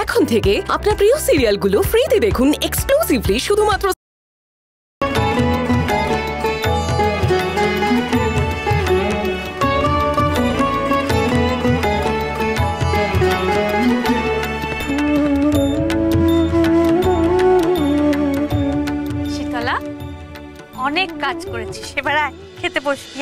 এখন থেকে আপনার প্রিয় সিরিয়ালগুলো ফ্রিতে দেখুন এক্সক্লুসিভলি শুধুমাত্র শীতলা, অনেক কাজ করেছিস, এবার আয় খেতে বসবি।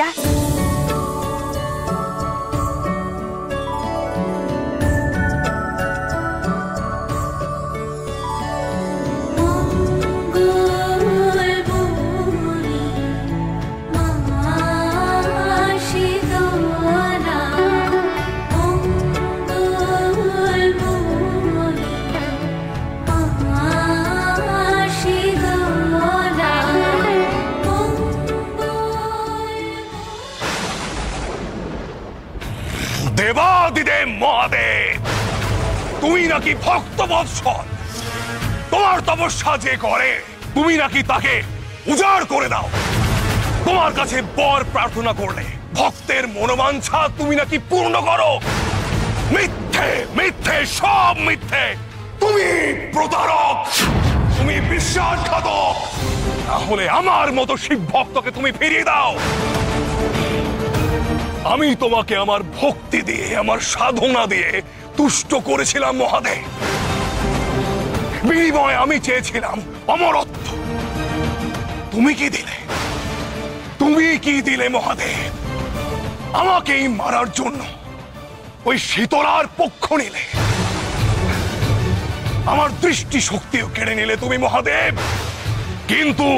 দেবাদিদেব মহাদেব, তুমি নাকি ভক্ত বৎসল। তোমার তপস্যা যে করে তুমি নাকি তাকে উজাড় করে দাও। তোমার কাছে বর প্রার্থনা করলে ভক্তের মনোবাঞ্ছা তুমি নাকি পূর্ণ করো। মিথ্যে মিথ্যে, সব মিথ্যে। তুমি প্রতারক, তুমি বিশ্বাসঘাতক। তাহলে আমার মতো শিব ভক্তকে তুমি ফিরিয়ে দাও। আমি তোমাকে আমার ভক্তি দিয়ে, আমার সাধনা দিয়ে তুষ্ট করেছিলাম মহাদেব। বিনিময়ে আমি চেয়েছিলাম অমরত্ব। তুমি কি দিলে? তুমি কি দিলে মহাদেব? আমাকেই মারার জন্য ওই শীতলার পক্ষ নিলে। আমার দৃষ্টি শক্তিও কেড়ে নিলে তুমি মহাদেব। কিন্তু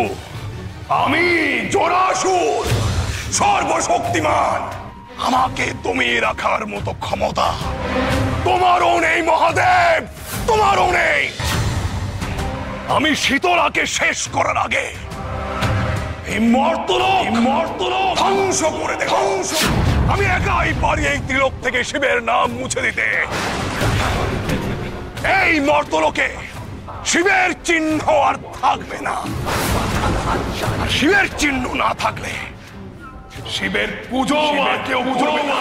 আমি জরাসুর, সর্বশক্তিমান, আমাকে দমিয়ে রাখার মতো ক্ষমতা তোমারও নেই মহাদেব, তোমারও নেই। আমি শীতলাকে শেষ করার আগে এই মর্তলোক ধ্বংস করে দেব। আমি একাই পারি এই ত্রিলোক থেকে শিবের নাম মুছে দিতে। এই মর্তলোকে শিবের চিহ্ন আর থাকবে না। শিবের চিহ্ন না থাকলে শিবের পুজো আর কেউ করবে না।